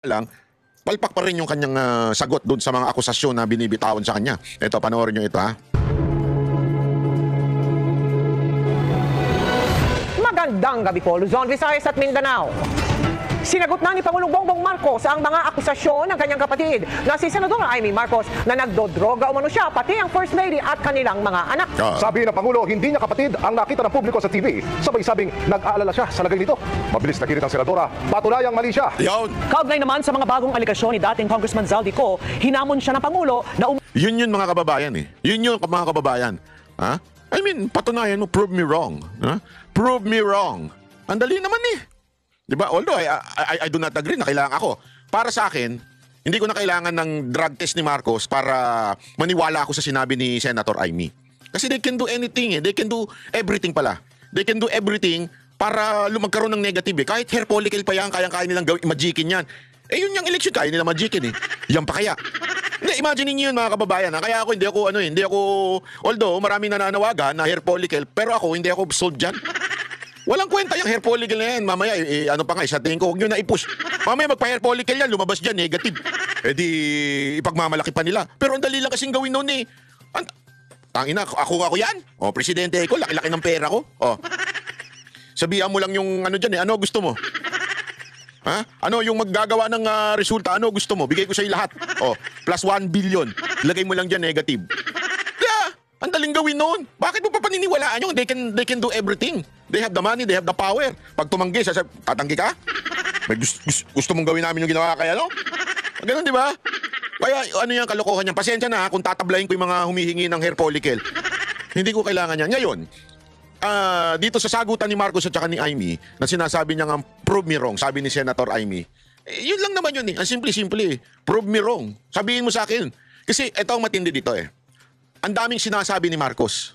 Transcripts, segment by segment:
lang, palpak pa rin yung kanyang sagot doon sa mga akusasyon na binibitawan sa kanya. Ito, panoorin nyo ito ha. Magandang gabi po, Luzon, Visayas at Mindanao. Sinagot na ni Pangulong Bongbong Marcos ang mga akusasyon ng kanyang kapatid na si Senadora Amy Marcos na nagdodroga umano siya, pati ang First Lady at kanilang mga anak. Sabi ng Pangulo, hindi niya kapatid ang nakita ng publiko sa TV. Sabay sabing nag-aalala siya sa lagay nito. Mabilis na kirit ang Senadora, patulayang mali siya. Kaugnay naman sa mga bagong aligasyon ni dating Congressman Zaldico, hinamon siya ng Pangulo na Yun mga kababayan eh. Yun mga kababayan. Ha? I mean, patunayan mo, prove me wrong. Ha? Prove me wrong. Ang dali naman eh. Diba? Although I do not agree na kailangan ako. Para sa akin, hindi ko na kailangan ng drug test ni Marcos para maniwala ako sa sinabi ni Senator Amy. Kasi they can do anything eh. They can do everything pala. They can do everything para magkaroon ng negative eh. Kahit hair follicle pa yan, kaya nilang gawin, magikin yan. Eh yun yung election, kaya nila magikin eh. Yan pa kaya. Hindi, imagine niyo yun mga kababayan. Kaya ako, hindi ako, although maraming nananawagan na hair follicle, pero ako, hindi ako sold dyan. Walang kwenta yung hair follicle na yan. Mamaya, ano pa nga, sa tingin ko, huwag nyo na i-push. Mamaya magpa-hair follicle yan, lumabas dyan, negative. Eh di, ipagmamalaki pa nila. Pero ang dali lang kasing gawin noon eh. Tangina, ako yan. O, presidente ko, laki-laki ng pera ko. O, sabihan mo lang yung ano dyan eh. Ano gusto mo? Ha? Ano yung maggagawa ng resulta? Ano gusto mo? Bigay ko sa'yo lahat. O, plus 1 billion. Lagay mo lang dyan, negative. Yeah, ang daling gawin noon. Bakit mo pa paniniwalaan yun? They can do everything. They have the money, they have the power. Pag tumanggi, tatanggi ka? May gusto mong gawin namin yung ginawa kaya, no? Ganun, di ba? Kaya ano yung kalokohan niyan? Pasensya na kung tatablayin ko yung mga humihingi ng hair follicle. Hindi ko kailangan yan. Ngayon, dito sa sagutan ni Marcos at saka ni Amy, na sinasabi niya nga, prove me wrong, sabi ni Senator Amy, yun lang naman yun eh. Ang simple-simple eh. Prove me wrong. Sabihin mo sa akin. Kasi ito ang matindi dito eh. Ang daming sinasabi ni Marcos,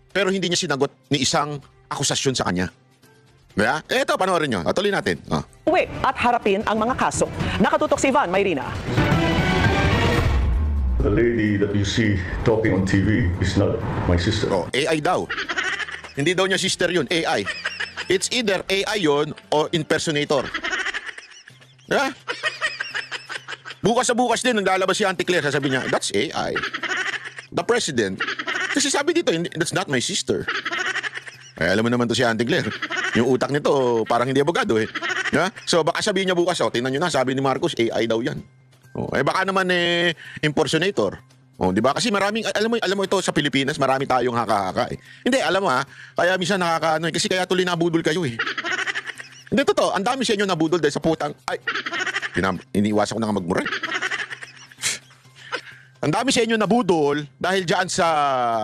pero hindi niya sinagot ni isang akusasyon sa kanya. Kaya, eto, panoorin nyo. Tuloy natin. Uwi at harapin ang mga kaso. Nakatutok si Ivan Mayrina. The lady that you see talking on TV is not my sister. AI daw. Hindi daw niya sister yun, AI. It's either AI yun o impersonator. Yeah? Bukas sa bukas din, naglalabas si Auntie Claire, sasabi niya, that's AI. The president. Kasi sabi dito, that's not my sister. Eh, alam mo naman to si Auntie Claire. Yung utak nito, parang hindi abogado eh. Yeah? So baka sabihin niya bukas, tingnan nyo na, sabi ni Marcos, AI daw yan. Baka naman impersonator. Di ba? Kasi maraming, alam mo ito sa Pilipinas, marami tayong haka-haka eh. Hindi, alam mo kaya minsan nakakaano eh, kasi kaya tuloy nabudol kayo eh. Hindi, totoo, ang dami sa inyo nabudol dahil sa putang, iniiwasan ko na nga magmura. Ang dami sa inyo nabudol dahil dyan sa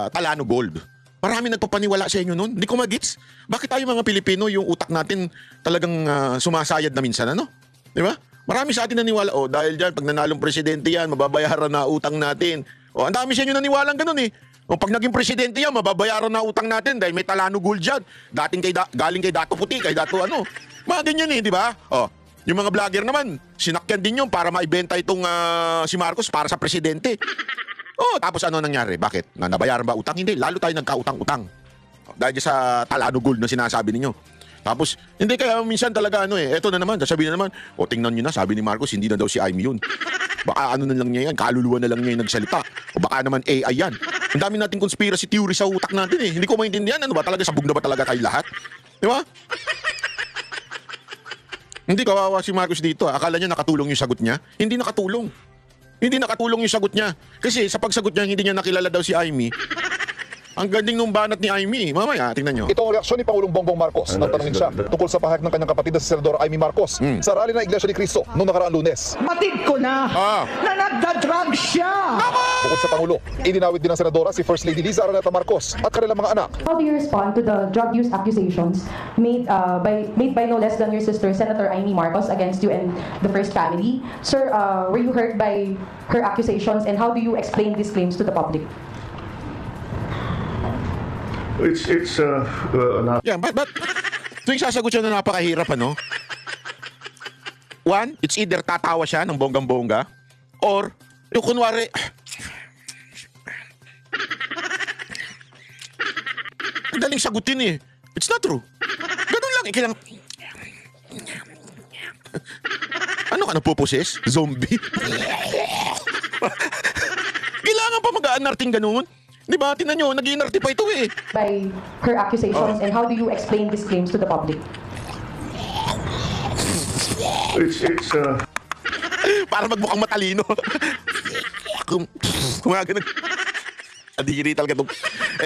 Talano Gold. Marami nagpapaniwala sa inyo nun. Hindi ko magits. Bakit tayo mga Pilipino, yung utak natin talagang sumasayad na minsan, ano? Di ba? Marami sa atin naniwala, dahil dyan, pag nanalong presidente yan, mababayaran na utang natin. Ang dami sa inyo naniwalang ganun eh. Pag naging presidente yan, mababayaran na utang natin dahil may Talano Gold dyan. Galing kay Dato Puti, kay Dato ano. Mga ganyan eh, di ba? Yung mga vlogger naman, sinakyan din yun para maibenta itong si Marcos para sa presidente. Tapos ano nangyari? Bakit? Nabayaran ba utang? Hindi. Lalo tayo nagkautang-utang. Dahil sa Talano Gold na sinasabi ninyo. Tapos, hindi kaya minsan talaga eto na naman, sasabihin na naman, tingnan nyo na, sabi ni Marcos, hindi na daw si Amy yun. Baka ano na lang niya yan, kaluluwa na lang niya yung nagsalita. O baka naman AI yan. Ang dami nating conspiracy theory sa utak natin eh. Hindi ko maintindihan, ano ba talaga, sabog na ba talaga kayo lahat? Di ba? Hindi, kawawa si Marcos dito. Akala niya nakatulong yung sagot niya? Hindi nakatulong. Hindi nakatulong yung sagot niya. Kasi sa pagsagot niya, hindi niya nakilala daw si Amy. Ang ganding nung banat ni Amy. Mamaya, tingnan nyo. Ito ang reaksyon ni Pangulong Bongbong Marcos nang tanungin siya tungkol sa pahayag ng kanyang kapatid na si Senadora Amy Marcos sa rally ng Iglesia ni Cristo noong nakaraang Lunes. Matid ko na na nagda-drug siya. Bukod sa Pangulo, ininawit din ng Senadora si First Lady Liza Araneta Marcos at kanilang mga anak. How do you respond to the drug use accusations made by no less than your sister, Senator Amy Marcos, against you and the First Family? Sir, were you hurt by her accusations, and how do you explain these claims to the public? Yeah, but tuwing sasagot siya na napakahirap, ano? One, it's either tatawa siya ng bonggang-bongga, or yung kunwari, ang daling sagutin eh. It's not true. Ganun lang, Ano ka napuposes? Zombie? Kailangan pa mag-aanarting ganun? Di ba? Tingnan nyo, nag-iinarte pa ito eh. by her accusations, and how do you explain these claims to the public? It's Para magmukhang matalino. Kumagano. Adiri talaga itong...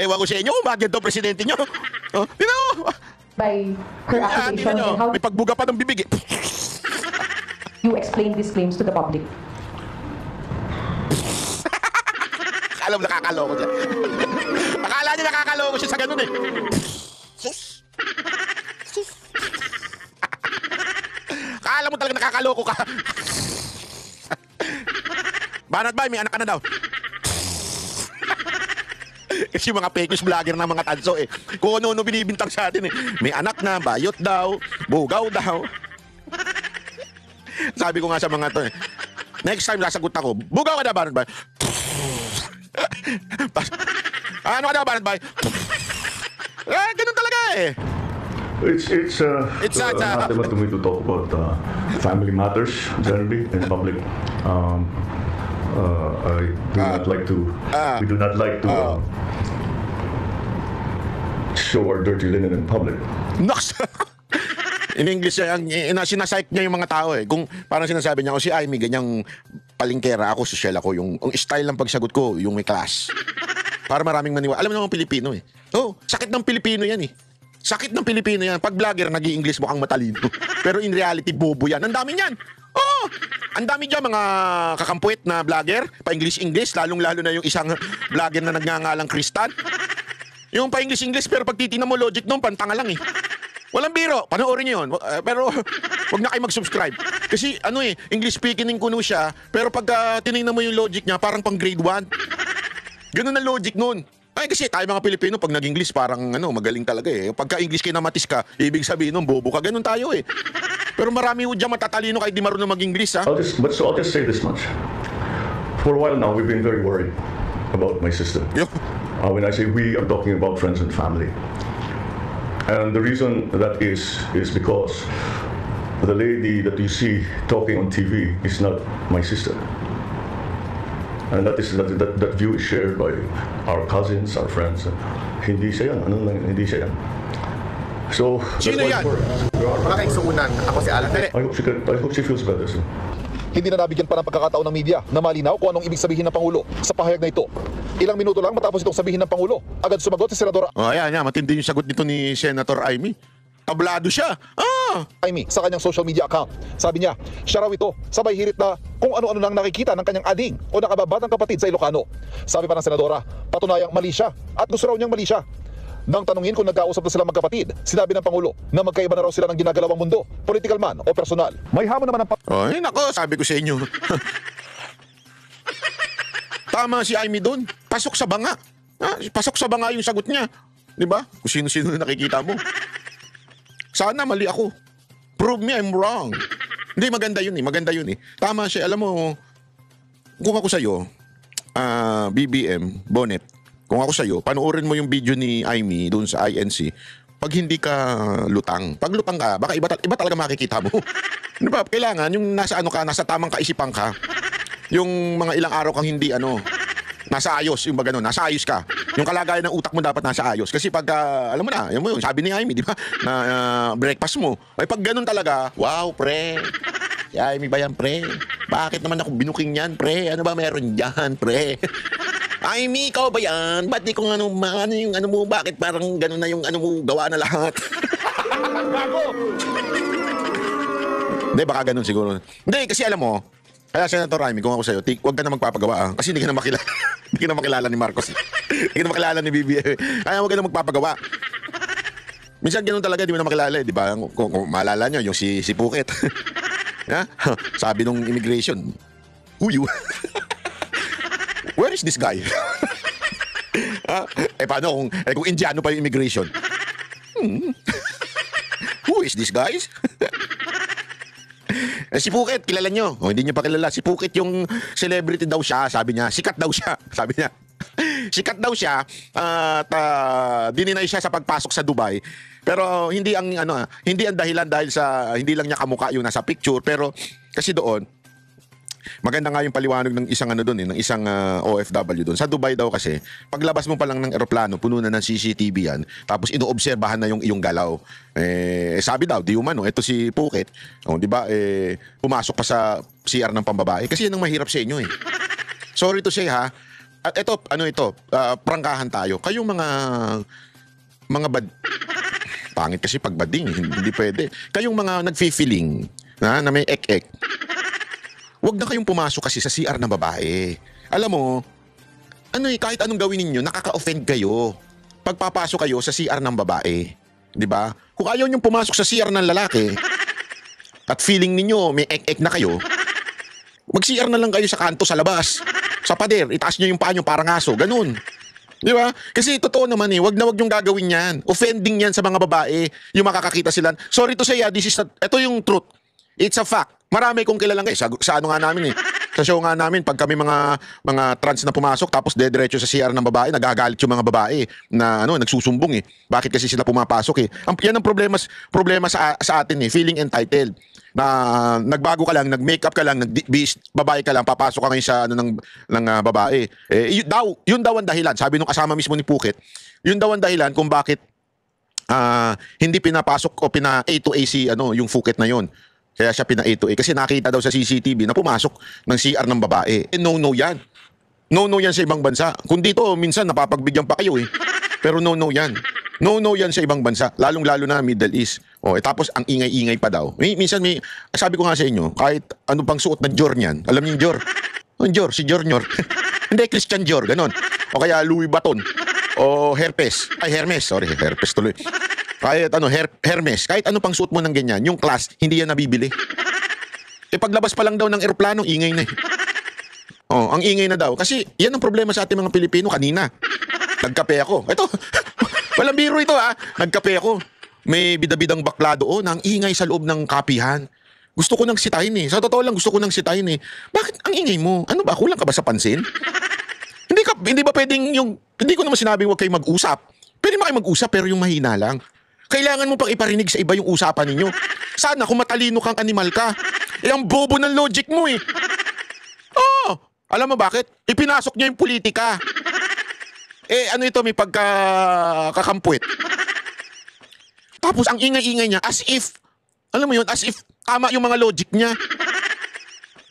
Ewan ko sa inyo kung bakit ito presidente nyo. Oh, tingnan mo. By her Tingnan accusations, nyo. and how May pagbuga pa ng bibig eh. you explain these claims to the public? Akala mo nakakaloko siya. Akala niya nakakaloko siya sa ganun eh. Sus. Sus. Akala mo talaga nakakaloko ka. Banat ba, may anak ka na daw. Kasi mga fake news vlogger ng mga tanso eh. Kung ano-ano binibintang sa atin eh. May anak na, bayot daw, bugaw daw. Sabi ko nga sa mga to eh. Next time sasagot ako, bugaw ka na Banat ba? Ano ka na Banat ba? Ganun talaga eh. It's anathema to me to talk about family matters generally in public. I do not like to. We do not like to show our dirty linen in public. Nox! In English, sinasayk niya yung mga tao eh. Kung parang sinasabi niya, si Amy, ganyang palingkera ako, social ako. Yung style ng pagsagot ko, yung may class. Para maraming maniwala. Alam mo naman Pilipino eh. Oh, sakit ng Pilipino yan eh. Sakit ng Pilipino yan. Pag vlogger, nag-i-English mukhang matalino. Pero in reality, bobo yan. Ang dami niyan. Oh, ang dami dyan mga kakampuit na vlogger. Pa-English-English. Lalong-lalo na yung isang vlogger na nagngangalang Kristan. Yung pa-English-English, pero pag titingnan mo logic nung pantanga lang eh. Walang biro. Panoorin niyo yun. Pero wag na kayo mag-subscribe. Kasi ano eh, English speaking kuno siya. Pero pag tinignan mo yung logic niya, parang pang grade 1. Ganun ang logic nun. Ay kasi tayo mga Pilipino, pag nag-English, parang magaling talaga eh. Pagka English kinamatis ka, ibig sabihin nun, bobo ka. Ganun tayo eh. Pero marami ho dyan matatalino kahit di marunong mag-English ha. I'll just say this much. For a while now, we've been very worried about my sister. Yo. When I say we, I'm talking about friends and family. And the reason that is because the lady that you see talking on TV is not my sister. And that view is shared by our cousins, our friends. Hindi siya yan. Hindi siya yan. So, Sino yan? Mga kaigsuunan, ako si Alfred. I hope she feels better soon. Hindi na nabigyan pa ng pagkakataon ng media na malinaw kung anong ibig sabihin ng Pangulo sa pahayag na ito. Ilang minuto lang matapos itong sabihin ng Pangulo, agad sumagot si Senador Oh, ayan, matindi yung sagot nito ni Senator Amy. Tablado siya. Amy sa kanyang social media account. Sabi niya, siya raw ito, sabay hirit na kung ano-ano nang nakikita ng kanyang ading o nakababatang kapatid sa Ilocano. Sabi pa ng Senadora, patunayang mali siya at gusto raw niyang mali siya. Nang tanungin kung nagkausap na sila magkapatid, sinabi ng Pangulo na magkaiba na raw sila ng ginagalawang mundo, political man o personal. May hamon naman ang Ay, nako, sabi ko sa inyo. Tama si Amy doon. Pasok sa banga. Pasok sa banga yung sagot niya. Di ba? Kung sino-sino na nakikita mo. Sana mali ako. Prove me I'm wrong. Hindi, maganda yun eh. Maganda yun eh. Tama siya. Alam mo, kung ako sa'yo, BBM, Bonnet, kung ako sa'yo, panoorin mo yung video ni Amy doon sa INC. Pag hindi ka lutang, pag lutang ka, baka iba talaga makikita mo. Di ba? Kailangan yung nasa nasa tamang kaisipan ka. Yung mga ilang araw kang hindi nasa ayos, yung ba ganun, nasa ayos ka. Yung kalagayan ng utak mo dapat nasa ayos. Kasi pag, alam mo na, yung sabi ni Amy, di ba, na breakfast mo. Ay pag ganun talaga, wow, pre. Si Amy ba yan, pre? Bakit naman ako binuking yan, pre? Ano ba meron dyan, pre? Amy, ikaw ba yan? Ba't di ko yung mo, bakit parang ganun na yung mo, gawa na lahat? Hindi, baka ganun siguro. Hindi, kasi alam mo, kaya Senator Amy, kung ako sa'yo, huwag ka na magpapagawa kasi hindi ka na makilala. Hindi ka na makilala ni Marcos. Hindi ka na makilala ni BBM. Kaya huwag ka na magpapagawa. Minsan ganun talaga, di mo na makilala eh, di ba? Kung maalala nyo, yung si Phuket. Sabi nung immigration, who you? Where is this guy? Paano kung Indiano pa yung immigration? Who is this guy? Si Phuket, kilala nyo. Hindi nyo pa kilala. Si Phuket yung celebrity daw siya, sabi niya. Sikat daw siya, sabi niya. Sikat daw siya at dininay siya sa pagpasok sa Dubai. Pero hindi ang dahilan dahil sa hindi lang niya kamukha yung nasa picture, pero Kasi doon, maganda nga yung paliwanag ng isang ano doon ng isang OFW doon. Sa Dubai daw kasi, paglabas mo pa lang ng eroplano, puno na ng CCTV yan, tapos inoobserbahan na yung iyong galaw. Sabi daw, di umano, ito si Phuket, di ba, pumasok pa sa CR ng pambabae. Kasi yan ang mahirap sa inyo eh. Sorry to say ha, at ito, prangkahan tayo. Kayong mga pangit kasi pag bading, hindi pwede. Kayong mga nagfi-feeling na may ek-ek, huwag na kayong pumasok kasi sa CR ng babae. Alam mo, kahit anong gawin ninyo, nakaka-offend kayo. Pagpapasok kayo sa CR ng babae. Di ba? Kung ayaw niyong pumasok sa CR ng lalaki, at feeling ninyo may ek-ek na kayo, mag-CR na lang kayo sa kanto sa labas. Sa pader, itaas niyo yung paa niyo parang aso. Ganun. Di ba? Kasi totoo naman wag na wag yung gagawin yan. Offending yan sa mga babae. Yung makakakita sila. Sorry to say, ito yung truth. It's a fact. Marami kong kilalang sa ano nga namin sa show nga namin, pag kami mga trans na pumasok tapos dediretso sa CR ng babae, nagagalit yung mga babae na nagsusumbong Bakit kasi sila pumapasok yan ang problema sa atin feeling entitled. Na nagbago ka lang, nag-makeup ka lang, babae ka lang, papasok ka ngayon sa ng babae. Yun daw ang dahilan. Sabi nung kasama mismo ni Phuket, yun daw ang dahilan kung bakit hindi pinapasok o pina-A to A yung Phuket na yun. Kaya siya pina-A to A. Kasi nakita daw sa CCTV na pumasok ng CR ng babae. No yan. No yan sa ibang bansa. Kung dito, minsan napapagbigyan pa kayo Pero no yan. No yan sa ibang bansa. Lalong-lalo na Middle East. Tapos ang ingay-ingay pa daw. Minsan sabi ko nga sa inyo, kahit ano pang suot ng Dior niyan. Alam niyo yung Dior? Yung Dior, si Dior. Hindi, Christian Dior, ganon. O kaya Louis Vuitton. O Hermes. Sorry, Hermes tuloy. Kahit Hermes, kahit ano pang suot mo ng ganyan, yung class, hindi yan nabibili. Paglabas pa lang daw ng eroplano, ingay na ang ingay na daw. Kasi yan ang problema sa ating mga Pilipino kanina. Nagkape ako. Ito, walang biro ito Nagkape ako. May bidabidang bakla doon, ang ingay sa loob ng kapihan. Gusto ko nang sitahin Sa totoo lang, gusto ko nang sitahin Bakit ang ingay mo? Ano ba? Kulang ka ba sa pansin? Hindi ba pwedeng hindi ko naman sinabing huwag kayo mag-usap. Pwede ba kayo mag-usap pero yung mahina lang. Kailangan mo pang iparinig sa iba yung usapan ninyo. Sana kung matalino kang animal ka. Ang bobo ng logic mo alam mo bakit? Ipinasok niya yung politika. Ito, may pagkakakampuit. Tapos ang ingay-ingay niya as if, alam mo yun, as if tama yung mga logic niya.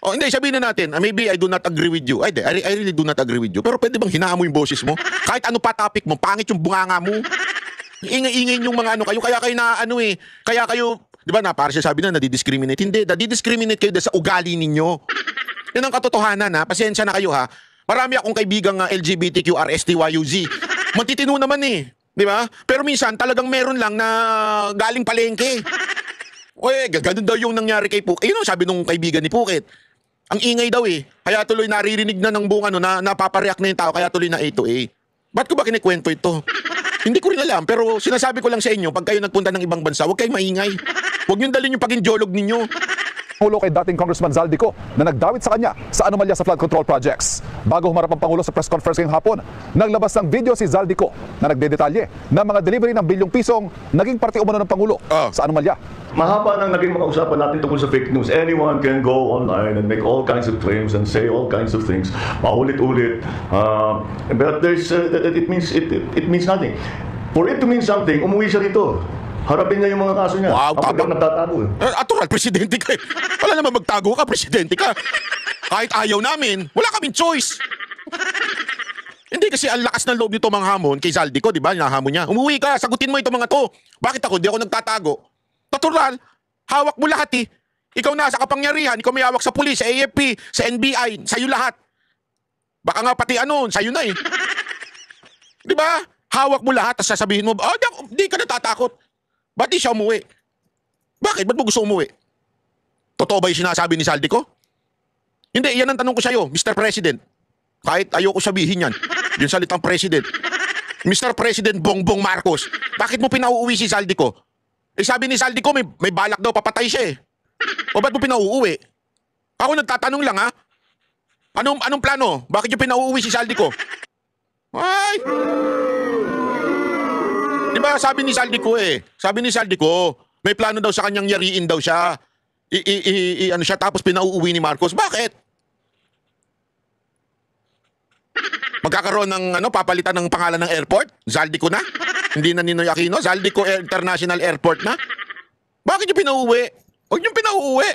Hindi, sabihin na natin, maybe I do not agree with you. I really do not agree with you. Pero pwede bang hinaan mo yung boses mo? Kahit ano pa topic mo, pangit yung bunganga mo. Ingay-ingay yung mga kayo, kaya kayo kaya kayo, di ba para siya sabi na nadidiscriminate. Hindi, nadidiscriminate kayo sa ugali ninyo. Yan ang katotohanan pasensya na kayo Marami akong kaibigang LGBTQRSTYUZ. Matitino naman di ba? Pero minsan talagang meron lang na galing palengke. Ganun daw yung nangyari kay Phuket. Sabi nung kaibigan ni Phuket. Ang ingay daw Kaya tuloy naririnig na ng buong na napapareact na yung tao, kaya tuloy na A to A. Ba't ko ba kinikwento ito? Hindi ko rin alam, pero sinasabi ko lang sa inyo, pag kayo nagpunta ng ibang bansa, huwag kayong maingay. Huwag niyong dalhin yung pag-injolog ninyo. Pangulo kay dating Congressman Zaldico na nagdawit sa kanya sa anomalya sa flood control projects. Bago humarap ang Pangulo sa press conference ngayong hapon, naglabas ng video si Zaldico na nagdedetalye ng mga delivery ng bilyong pisong naging parte umano ng Pangulo sa anomalya. Mahaba nang naging mga usapan natin tungkol sa fake news. Anyone can go online and make all kinds of claims and say all kinds of things. Paulit-ulit. But it means nothing. For it to mean something, umuwi siya rito. Harapin niya yung mga kaso niya. Wow, kapag nagtatago. Atural, presidente ka Wala naman magtago ka, presidente ka. Kahit ayaw namin, wala kaming choice. Hindi kasi ang lakas ng loob nito mga hamon kay Zaldico, di ba? Nahamon niya. Umuwi ka, sagutin mo itong mga to. Bakit ako? Di ako nagtatago. Natural, hawak mo lahat Ikaw nasa kapangyarihan, ikaw may hawak sa pulis, sa AFP, sa NBI, sa'yo lahat. Baka nga pati sa'yo na Di ba? Hawak mo lahat, tapos sasabihin mo, di ka natatakot. Ba't di siya umuwi? Bakit? Ba't mo gusto umuwi? Totoo ba yung sinasabi ni Zaldico? Hindi, yan ang tanong ko sa'yo, Mr. President. Kahit ayoko sabihin yan, yung salitang President. Mr. President Bongbong Marcos, bakit mo pinauuwi si Zaldico? Sabi ni Zaldico, may balak daw, papatay siya O ba't mo pinauuwi? Ako nagtatanong lang Anong plano? Bakit yung pinauuwi si Zaldico? Ay! Di ba sabi ni Zaldico Sabi ni Zaldico, may plano daw sa kanyang yariin daw siya. ano siya tapos pinauuwi ni Marcos. Bakit? Magkakaroon ng papalitan ng pangalan ng airport? Zaldico na? Hindi na Ninoy Aquino? Zaldico International Airport na? Bakit yung pinauuwi? Huwag yung pinauuwi.